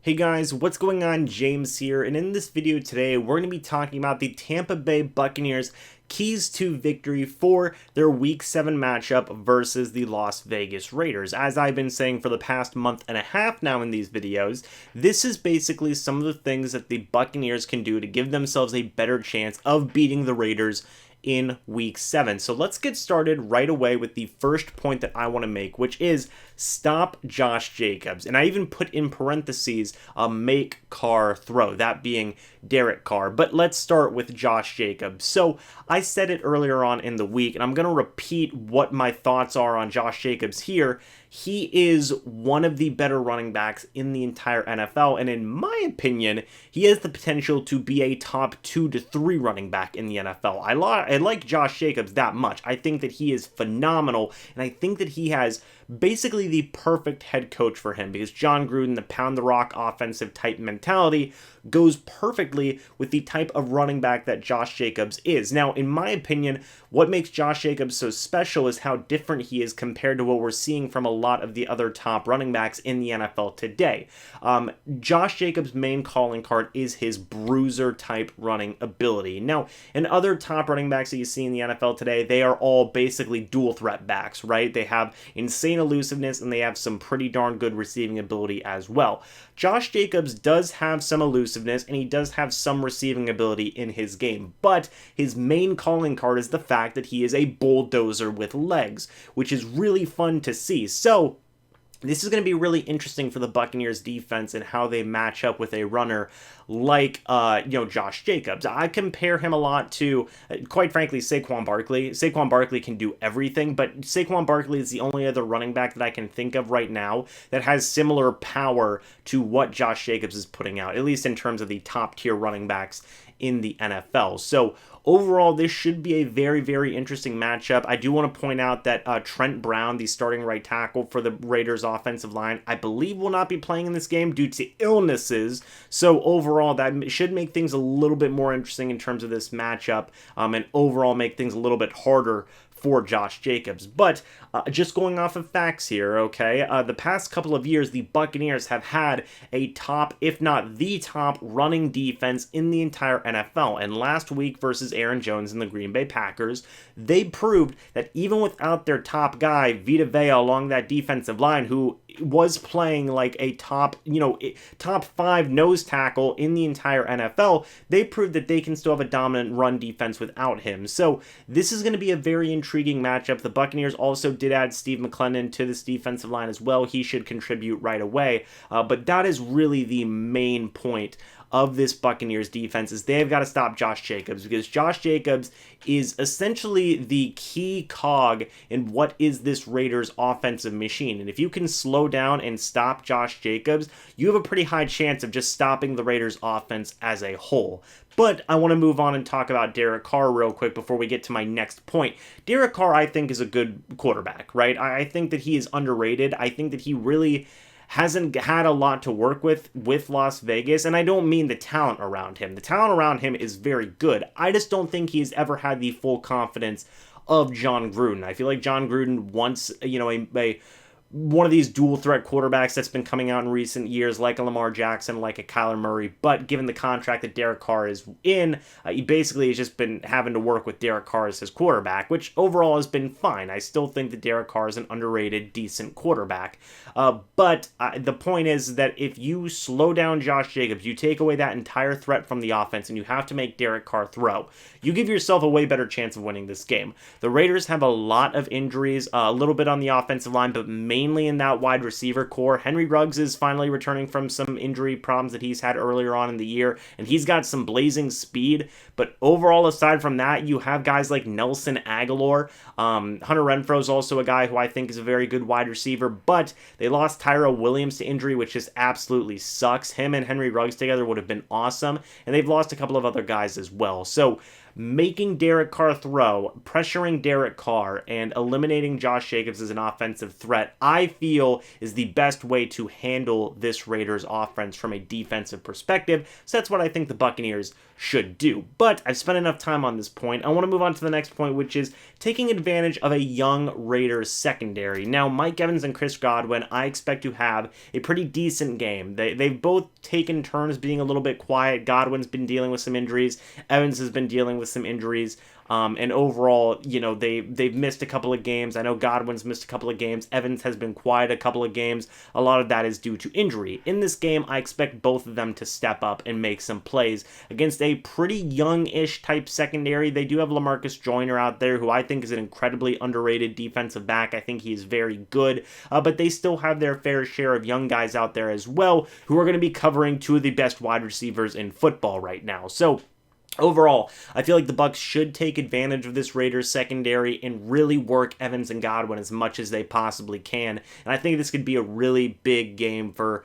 Hey guys, what's going on? James here, and in this video today, we're going to be talking about the Tampa Bay Buccaneers' keys to victory for their Week 7 matchup versus the Las Vegas Raiders. As I've been saying for the past month and a half now in these videos, this is basically some of the things that the Buccaneers can do to give themselves a better chance of beating the Raiders in Week 7. So let's get started right away with the first point that I want to make, which is stop Josh Jacobs. And I even put in parentheses a make Carr throw, that being Derek Carr. But let's start with Josh Jacobs. So I said it earlier on in the week, and I'm going to repeat what my thoughts are on Josh Jacobs here. He is one of the better running backs in the entire NFL, and in my opinion, he has the potential to be a top 2 to 3 running back in the NFL. I like Josh Jacobs that much. I think that he is phenomenal, and I think that he has basically the perfect head coach for him, because John Gruden, the pound the rock offensive type mentality, goes perfectly with the type of running back that Josh Jacobs is. Now, in my opinion, what makes Josh Jacobs so special is how different he is compared to what we're seeing from a lot of the other top running backs in the NFL today. Josh Jacobs' main calling card is his bruiser type running ability. Now, in other top running backs that you see in the NFL today, they are all basically dual threat backs, right? They have insane elusiveness and they have some pretty darn good receiving ability as well. Josh Jacobs does have some elusiveness and he does have some receiving ability in his game, but his main calling card is the fact that he is a bulldozer with legs, which is really fun to see. So this is going to be really interesting for the Buccaneers defense and how they match up with a runner like, Josh Jacobs. I compare him a lot to, quite frankly, Saquon Barkley. Saquon Barkley can do everything, but Saquon Barkley is the only other running back that I can think of right now that has similar power to what Josh Jacobs is putting out, at least in terms of the top tier running backs in the NFL. So overall, this should be a very, very interesting matchup. I do want to point out that Trent Brown, the starting right tackle for the Raiders offensive line, I believe will not be playing in this game due to illnesses. So overall, that should make things a little bit more interesting in terms of this matchup, and overall make things a little bit harder for Josh Jacobs. But just going off of facts here, okay, the past couple of years, the Buccaneers have had a top, if not the top, running defense in the entire NFL. And last week versus Aaron Jones and the Green Bay Packers, they proved that even without their top guy, Vita Vea, along that defensive line, who was playing like a top 5 nose tackle in the entire NFL, they proved that they can still have a dominant run defense without him. So this is going to be a very intriguing matchup. The Buccaneers also did add Steve McClendon to this defensive line as well. He should contribute right away. But that is really the main point of this Buccaneers defense, is they've got to stop Josh Jacobs, because Josh Jacobs is essentially the key cog in what is this Raiders offensive machine. And if you can slow down and stop Josh Jacobs, you have a pretty high chance of just stopping the Raiders offense as a whole. But I want to move on and talk about Derek Carr real quick before we get to my next point. Derek Carr, I think, is a good quarterback, right? I think that he is underrated. I think that he really hasn't had a lot to work with Las Vegas, and I don't mean the talent around him. The talent around him is very good. I just don't think he's ever had the full confidence of John Gruden. I feel like John Gruden wants, one of these dual threat quarterbacks that's been coming out in recent years, like a Lamar Jackson, like a Kyler Murray. But given the contract that Derek Carr is in, he basically has just been having to work with Derek Carr as his quarterback, which overall has been fine. I still think that Derek Carr is an underrated, decent quarterback. But the point is that if you slow down Josh Jacobs, you take away that entire threat from the offense, and you have to make Derek Carr throw, you give yourself a way better chance of winning this game. The Raiders have a lot of injuries, a little bit on the offensive line, but mainly in that wide receiver core. Henry Ruggs is finally returning from some injury problems that he's had earlier on in the year, and he's got some blazing speed. But overall, aside from that, you have guys like Nelson Aguilar. Hunter Renfrow is also a guy who I think is a very good wide receiver, but they lost Tyrell Williams to injury, which just absolutely sucks. Him and Henry Ruggs together would have been awesome, and they've lost a couple of other guys as well. So making Derek Carr throw, pressuring Derek Carr, and eliminating Josh Jacobs as an offensive threat, I feel is the best way to handle this Raiders offense from a defensive perspective. So that's what I think the Buccaneers should do. But I've spent enough time on this point. I want to move on to the next point, which is taking advantage of a young Raiders secondary. Now, Mike Evans and Chris Godwin, I expect to have a pretty decent game. They've both taken turns being a little bit quiet. Godwin's been dealing with some injuries. Evans has been dealing with some injuries. And overall, they've missed a couple of games. I know Godwin's missed a couple of games. Evans has been quiet a couple of games. A lot of that is due to injury. In this game, I expect both of them to step up and make some plays against a pretty young-ish type secondary. They do have LaMarcus Joyner out there, who I think is an incredibly underrated defensive back. I think he is very good, but they still have their fair share of young guys out there as well, who are going to be covering two of the best wide receivers in football right now. So overall, I feel like the Bucs should take advantage of this Raiders secondary and really work Evans and Godwin as much as they possibly can. And I think this could be a really big game for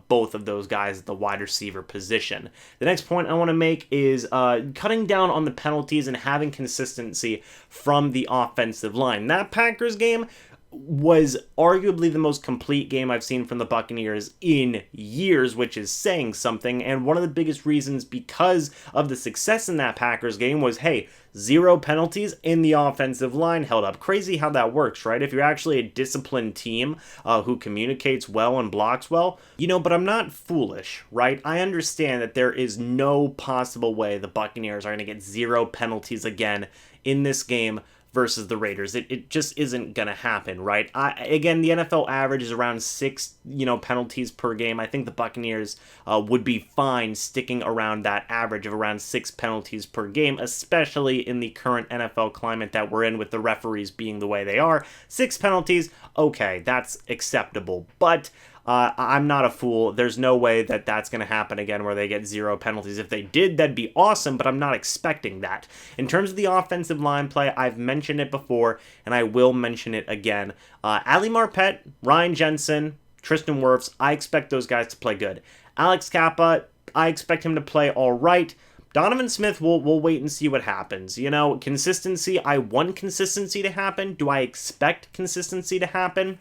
both of those guys at the wide receiver position. The next point I want to make is cutting down on the penalties and having consistency from the offensive line. That Packers game was arguably the most complete game I've seen from the Buccaneers in years, which is saying something. And one of the biggest reasons because of the success in that Packers game was, hey, 0 penalties in the offensive line held up. Crazy how that works, right? If you're actually a disciplined team who communicates well and blocks well, but I'm not foolish, right? I understand that there is no possible way the Buccaneers are going to get 0 penalties again in this game versus the Raiders. It just isn't going to happen, right? Again, the NFL average is around 6, penalties per game. I think the Buccaneers would be fine sticking around that average of around 6 penalties per game, especially in the current NFL climate that we're in with the referees being the way they are. 6 penalties, okay, that's acceptable. But I'm not a fool. There's no way that that's going to happen again where they get 0 penalties. If they did, that'd be awesome, but I'm not expecting that. In terms of the offensive line play, I've mentioned it before, and I will mention it again. Ali Marpet, Ryan Jensen, Tristan Wirfs, I expect those guys to play good. Alex Kappa, I expect him to play all right. Donovan Smith, we'll wait and see what happens. Consistency, I want consistency to happen. Do I expect consistency to happen?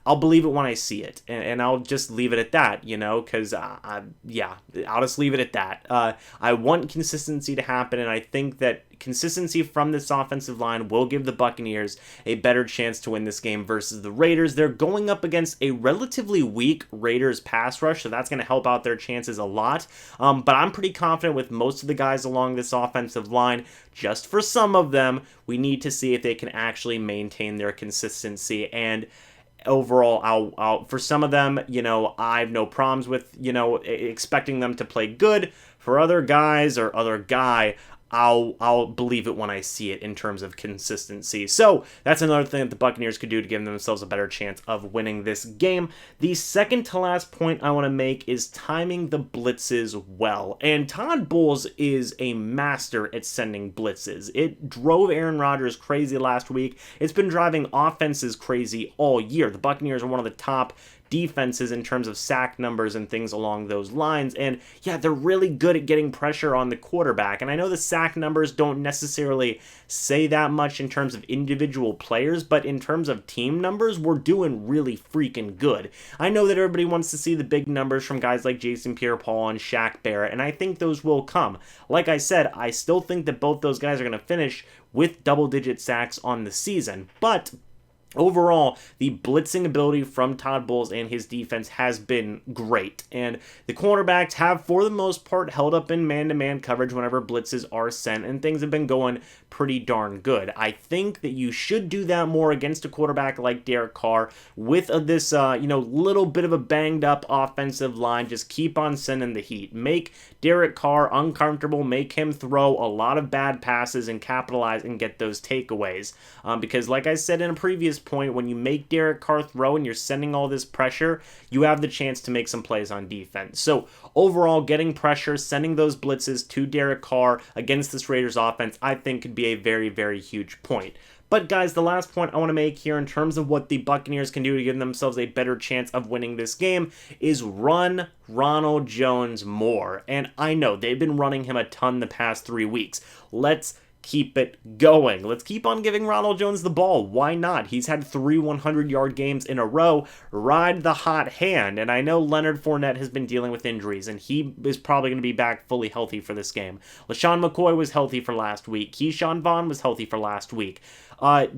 I'll believe it when I see it, and I'll just leave it at that, because, I'll just leave it at that. I want consistency to happen, and I think that consistency from this offensive line will give the Buccaneers a better chance to win this game versus the Raiders. They're going up against a relatively weak Raiders pass rush, so that's going to help out their chances a lot, but I'm pretty confident with most of the guys along this offensive line. Just for some of them, we need to see if they can actually maintain their consistency, and overall, I'll for some of them, I have no problems with, expecting them to play good. For other guys or other guy, I'll believe it when I see it in terms of consistency. So that's another thing that the Buccaneers could do to give themselves a better chance of winning this game. The second to last point I want to make is timing the blitzes well. And Todd Bowles is a master at sending blitzes. It drove Aaron Rodgers crazy last week. It's been driving offenses crazy all year. The Buccaneers are one of the top defenses in terms of sack numbers and things along those lines, and yeah, they're really good at getting pressure on the quarterback. And I know the sack numbers don't necessarily say that much in terms of individual players, but in terms of team numbers, we're doing really freaking good. I know that everybody wants to see the big numbers from guys like Jason Pierre-Paul and Shaq Barrett, and I think those will come. Like I said, I still think that both those guys are going to finish with double-digit sacks on the season, but overall, the blitzing ability from Todd Bowles and his defense has been great, and the cornerbacks have, for the most part, held up in man-to-man coverage whenever blitzes are sent, and things have been going pretty darn good. I think that you should do that more against a quarterback like Derek Carr with this, little bit of a banged-up offensive line. Just keep on sending the heat. Make Derek Carr uncomfortable, make him throw a lot of bad passes and capitalize and get those takeaways, because like I said in a previous point, when you make Derek Carr throw and you're sending all this pressure, you have the chance to make some plays on defense. So overall, getting pressure, sending those blitzes to Derek Carr against this Raiders offense, I think could be a very, very huge point. But guys, the last point I want to make here in terms of what the Buccaneers can do to give themselves a better chance of winning this game is run Ronald Jones more. And I know they've been running him a ton the past 3 weeks. Let's keep it going. Let's keep on giving Ronald Jones the ball. Why not? He's had 3 100-yard games in a row. Ride the hot hand. And I know Leonard Fournette has been dealing with injuries, and he is probably going to be back fully healthy for this game. LeSean McCoy was healthy for last week. Vaughn was healthy for last week.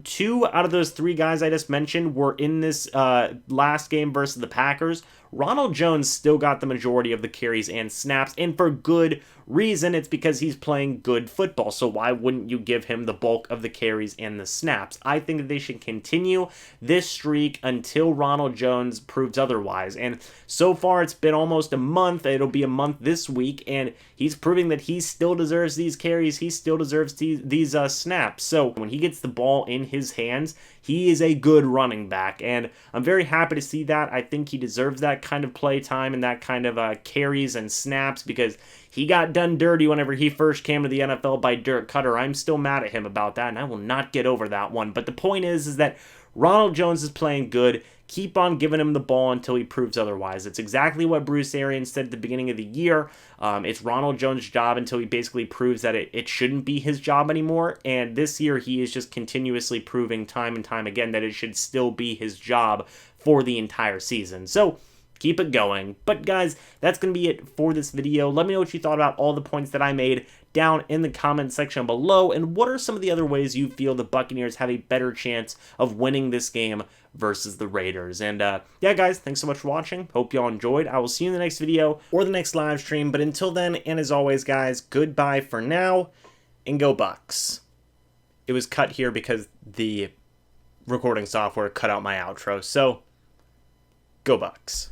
2 out of those 3 guys I just mentioned were in this last game versus the Packers. Ronald Jones still got the majority of the carries and snaps, and for good reason. It's because he's playing good football, so why wouldn't you give him the bulk of the carries and the snaps? I think that they should continue this streak until Ronald Jones proves otherwise, and so far it's been almost a month. It'll be a month this week, and he's proving that he still deserves these carries. He still deserves these snaps. So when he gets the ball in his hands, he is a good running back, and I'm very happy to see that. I think he deserves that kind of play time and that kind of carries and snaps, because he got done dirty whenever he first came to the NFL by Dirk Cutter. I'm still mad at him about that, and I will not get over that one. But the point is that Ronald Jones is playing good. Keep on giving him the ball until he proves otherwise. It's exactly what Bruce Arians said at the beginning of the year. It's Ronald Jones' job until he basically proves that it shouldn't be his job anymore. And this year he is just continuously proving time and time again that it should still be his job for the entire season. So keep it going. But guys, that's going to be it for this video. Let me know what you thought about all the points that I made down in the comment section below, and what are some of the other ways you feel the Buccaneers have a better chance of winning this game versus the Raiders. And yeah, guys, thanks so much for watching. Hope y'all enjoyed. I will see you in the next video or the next live stream. But until then, and as always, guys, goodbye for now, and go Bucs. It was cut here because the recording software cut out my outro. So, go Bucs.